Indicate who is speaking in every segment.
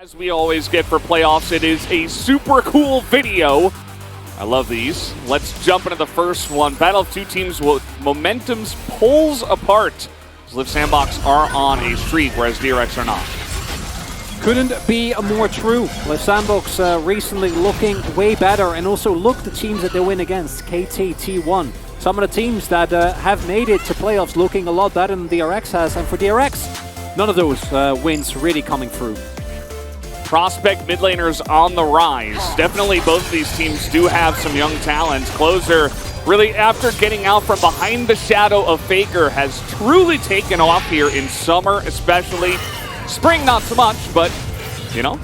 Speaker 1: As we always get for playoffs, it is a super cool video. I love these. Let's jump into the first one. Battle of two teams with momentum's poles apart. Liv Sandbox are on a streak, whereas DRX are not.
Speaker 2: Couldn't be more true. Liv Sandbox recently looking way better, and also look the teams that they win against. KT, T1. Some of the teams that have made it to playoffs looking a lot better than DRX has, and for DRX, none of those wins really coming through.
Speaker 1: Prospect mid laners on the rise. Definitely both of these teams do have some young talents. Closer, really after getting out from behind the shadow of Faker, has truly taken off here in summer especially. Spring not so much, but you know,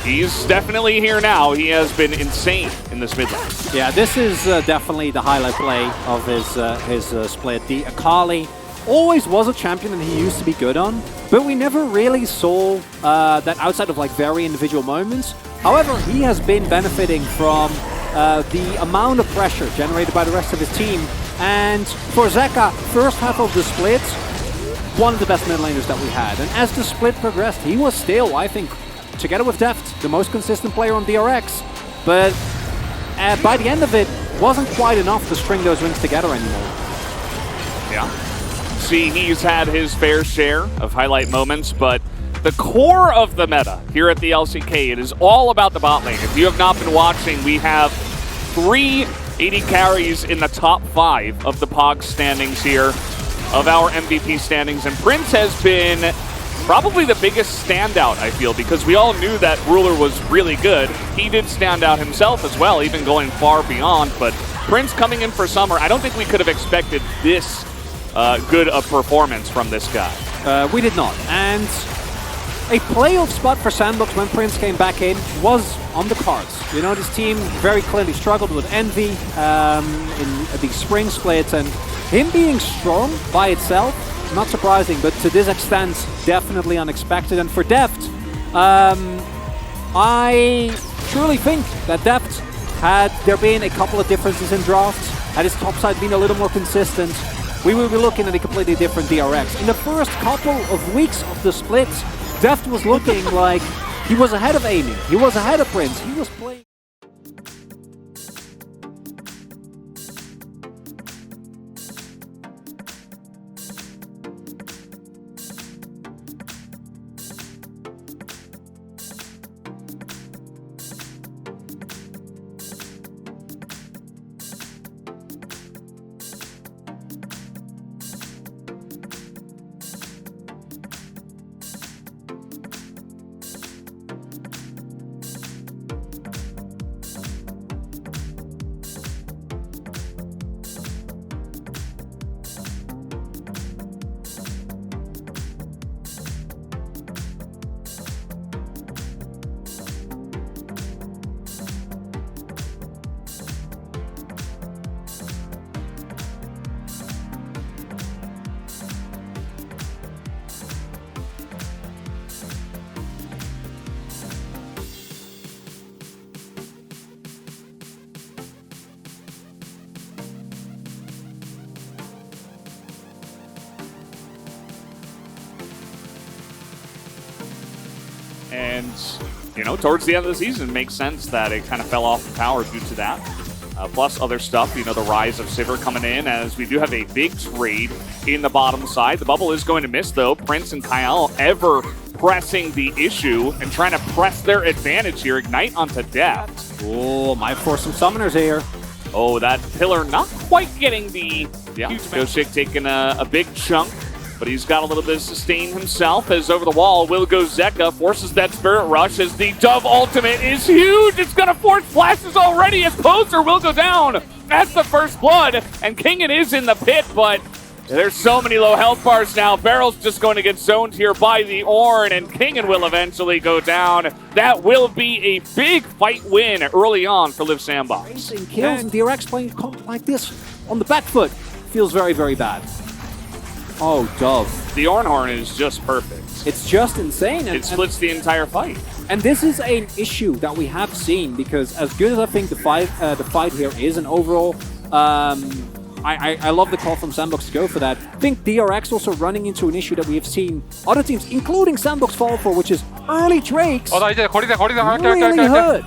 Speaker 1: he's definitely here now. He has been insane in this mid lane.
Speaker 2: Yeah, this is definitely the highlight play of his split. The Akali always was a champion that he used to be good on, but we never really saw that outside of like very individual moments. However, he has been benefiting from the amount of pressure generated by the rest of his team. And for Zeka, first half of the split, one of the best mid laners that we had. And as the split progressed, he was still, I think, together with Deft, the most consistent player on DRX. But by the end of it, wasn't quite enough to string those wins together anymore.
Speaker 1: Yeah. See, he's had his fair share of highlight moments, but the core of the meta here at the LCK, it is all about the bot lane. If you have not been watching, we have 3 AD carries in the top 5 of the POG standings here, of our MVP standings, and Prince has been probably the biggest standout, I feel, because we all knew that Ruler was really good. He did stand out himself as well, even going far beyond, but Prince coming in for summer, I don't think we could have expected this good a performance from this guy.
Speaker 2: We did not, and a playoff spot for Sandbox when Prince came back in was on the cards. You know, this team very clearly struggled with Envy in the spring splits, and him being strong by itself, not surprising, but to this extent, definitely unexpected. And for Deft, I truly think that Deft, had there been a couple of differences in drafts, had his top side been a little more consistent, we will be looking at a completely different DRX. In the first couple of weeks of the split, Deft was looking like he was ahead of Amy, he was ahead of Prince, he was playing.
Speaker 1: And, you know, towards the end of the season, it makes sense that it kind of fell off the power due to that. Plus other stuff, you know, the rise of Sivir coming in, as we do have a big trade in the bottom side. The bubble is going to miss, though. Prince and Kyle ever pressing the issue and trying to press their advantage here. Ignite onto Deft.
Speaker 2: Oh, might force some summoners here.
Speaker 1: Oh, that pillar not quite getting the... Yeah, Goshik taking a big chunk. But he's got a little bit of sustain himself, as over the wall will go Zeka, forces that Spirit Rush as the Dove ultimate is huge. It's going to force flashes already as Closer will go down. That's the first blood, and Kingen is in the pit, but there's so many low health bars now. Barrel's just going to get zoned here by the Ornn, and Kingen will eventually go down. That will be a big fight win early on for Liv Sandbox.
Speaker 2: Racing kills and DRX playing like this on the back foot feels very, very bad. Oh, Dove.
Speaker 1: The Ornn is just perfect.
Speaker 2: It's just insane.
Speaker 1: It splits the entire fight.
Speaker 2: And this is an issue that we have seen, because as good as I think the fight here is, and overall I love the call from Sandbox to go for that. I think DRX also running into an issue that we have seen other teams, including Sandbox, fall for, which is early Drakes
Speaker 3: 나 이제 거리대
Speaker 2: really hurt.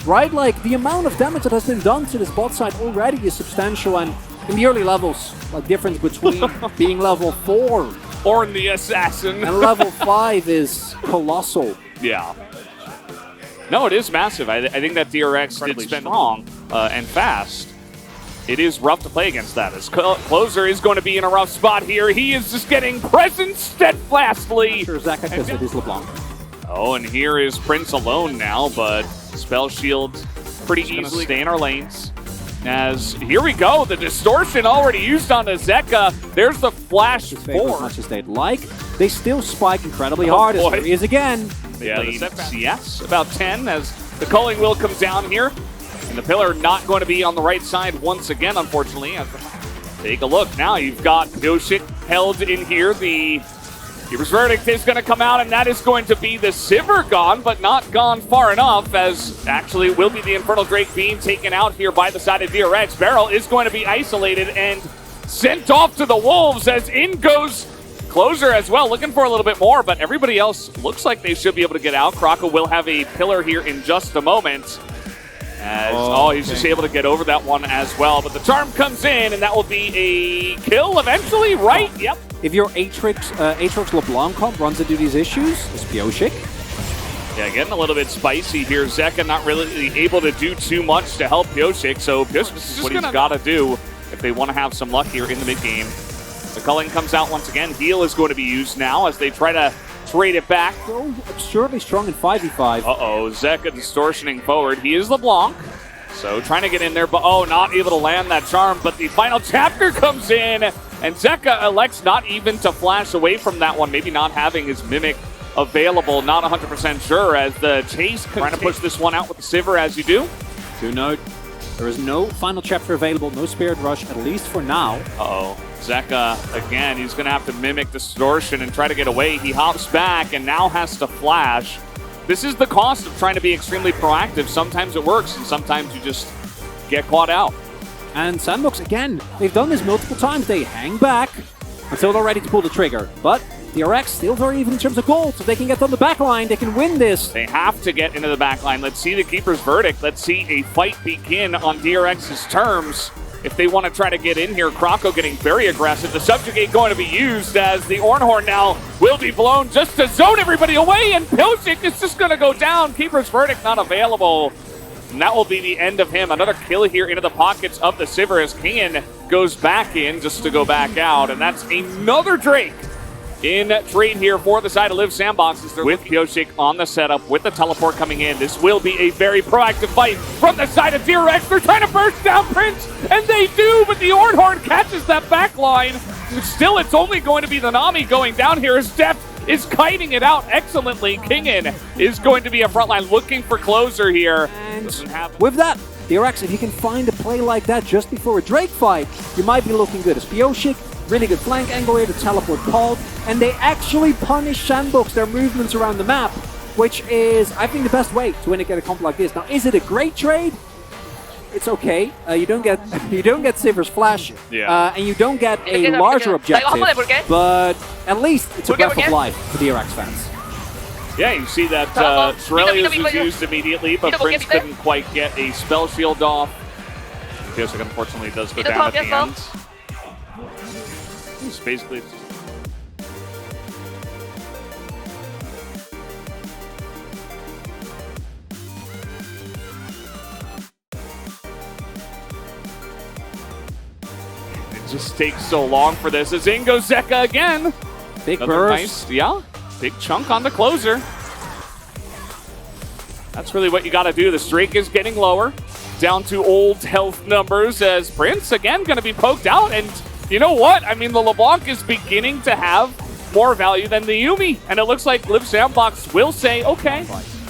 Speaker 2: Right? Like, the amount of damage that has been done to this bot side already is substantial, and in the early levels, like, difference between being level 4
Speaker 1: Or the assassin.
Speaker 2: and level 5 is colossal.
Speaker 1: Yeah. No, it is massive. I think that DRX did spend strong and fast. It is rough to play against that. As Closer is going to be in a rough spot here. He is just getting present steadfastly.
Speaker 2: Sure, Zaka because it is LeBlanc.
Speaker 1: Oh, and here is Prince alone now, but Spell Shield pretty easily stay in our lanes. As here we go, the distortion already used on the Zeka. There's the flash
Speaker 2: As
Speaker 1: forward.
Speaker 2: much as they'd like. They still spike incredibly hard. As
Speaker 1: boy.
Speaker 2: there he is again.
Speaker 1: Yeah, the CS about 10 as the culling wheel comes down here. And the pillar not going to be on the right side once again, unfortunately. Take a look. Now you've got Yoshik held in here. The Keeper's Verdict is going to come out, and that is going to be the Sivir gone, but not gone far enough, as actually it will be the Infernal Drake being taken out here by the side of DRX. Barrel is going to be isolated and sent off to the Wolves as in goes Closer as well, looking for a little bit more, but everybody else looks like they should be able to get out. Kraka will have a pillar here in just a moment. As, he's just able to get over that one as well. But the charm comes in, and that will be a kill eventually, right? Yep.
Speaker 2: If your Aatrox LeBlanc comp runs into these issues, it's Pioshik.
Speaker 1: Yeah, getting a little bit spicy here. Zeka not really able to do too much to help Pioshik, so Pioshik is what he's got to do if they want to have some luck here in the mid-game. The culling comes out once again. Heal is going to be used now as they try to trade it back.
Speaker 2: So absurdly strong in 5v5.
Speaker 1: Uh-oh, Zeka distortioning forward. He is LeBlanc, so trying to get in there, but not able to land that charm. But the final chapter comes in, and Zeka elects not even to flash away from that one, maybe not having his Mimic available, not 100% sure, as the chase trying to push this one out with the Sivir as you do.
Speaker 2: Do note, there is no final chapter available, no Spirit Rush, at least for now.
Speaker 1: Uh-oh. Zeka, again, he's going to have to mimic distortion and try to get away. He hops back and now has to flash. This is the cost of trying to be extremely proactive. Sometimes it works, and sometimes you just get caught out.
Speaker 2: And Sandbox, again, they've done this multiple times. They hang back until they're ready to pull the trigger. But DRX still very even in terms of gold, so they can get on the back line. They can win this.
Speaker 1: They have to get into the back line. Let's see the Keeper's Verdict. Let's see a fight begin on DRX's terms. If they want to try to get in here, Kroko getting very aggressive. The Subjugate going to be used as the Ornhorn now will be blown just to zone everybody away, and Pilchik is just going to go down. Keeper's Verdict not available. And that will be the end of him. Another kill here into the pockets of the Sivir as Kingan goes back in just to go back out. And that's another Drake in trade here for the side of Live Sandbox with Pioshik on the setup, with the teleport coming in. This will be a very proactive fight from the side of DRX. They're trying to burst down Prince, and they do, but the Ornhorn catches that back line. Still, it's only going to be the Nami going down here as Deft is kiting it out excellently. Kingan is going to be a frontline looking for Closer here.
Speaker 2: And with that, DRX, if you can find a play like that just before a Drake fight, you might be looking good. As Pioshik, really good flank angle here, the teleport called, and they actually punish Sandbox, their movements around the map, which is, I think, the best way to win a comp like this. Now, is it a great trade? It's okay. You don't get Sivir's flash, and you don't get a larger objective, but at least it's a breath of life for DRX fans.
Speaker 1: Yeah, you see that Shirelius was used immediately, but Prince couldn't quite get a spell shield off. Pioshik unfortunately does go down at the end. It's basically it just takes so long for this as in goes Zeka again.
Speaker 2: Big
Speaker 1: Another
Speaker 2: burst.
Speaker 1: nice, big chunk on the Closer. That's really what you got to do. The streak is getting lower, down to old health numbers as Prince again going to be poked out. And you know what? I mean, the LeBlanc is beginning to have more value than the Yuumi, and it looks like Live Sandbox will say, okay,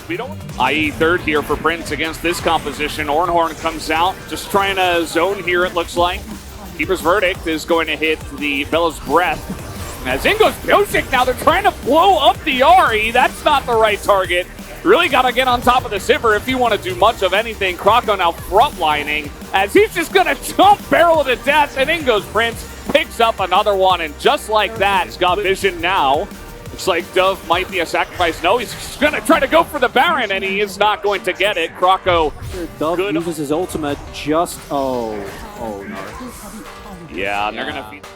Speaker 1: we don't. IE third here for Prince against this composition. Ornhorn comes out, just trying to zone here, it looks like. Keeper's Verdict is going to hit the Bella's Breath. As in goes Pioshik now, they're trying to blow up the Ahri. That's not the right target. Really got to get on top of the Sivir if you want to do much of anything. Kroko now frontlining as he's just going to jump barrel to death, and in goes Prince, picks up another one, and just like that, he's got vision now. Looks like Dove might be a sacrifice. No, he's going to try to go for the Baron, and he is not going to get it. Kroko,
Speaker 2: Dove
Speaker 1: good.
Speaker 2: uses his ultimate just... Oh no.
Speaker 1: Yeah, and they're going to feed.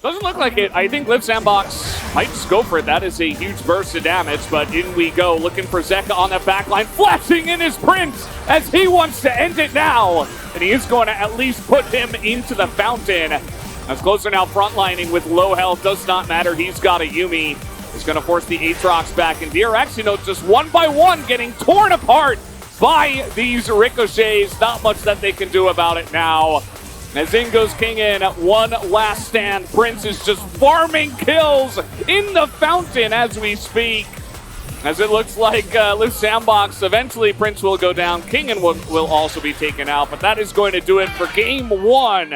Speaker 1: Doesn't look like it. I think Liv Sandbox might just go for it. That is a huge burst of damage, but in we go. Looking for Zeka on the back line. Flashing in his Prince as he wants to end it now. And he is going to at least put him into the fountain. As Closer now frontlining with low health. Does not matter. He's got a Yuumi. He's going to force the Aatrox back. And DRX, you know, just one by one getting torn apart by these ricochets. Not much that they can do about it now. As in goes King in, one last stand. Prince is just farming kills in the fountain as we speak. As it looks like Liv Sandbox, eventually Prince will go down. King will also be taken out, but that is going to do it for game one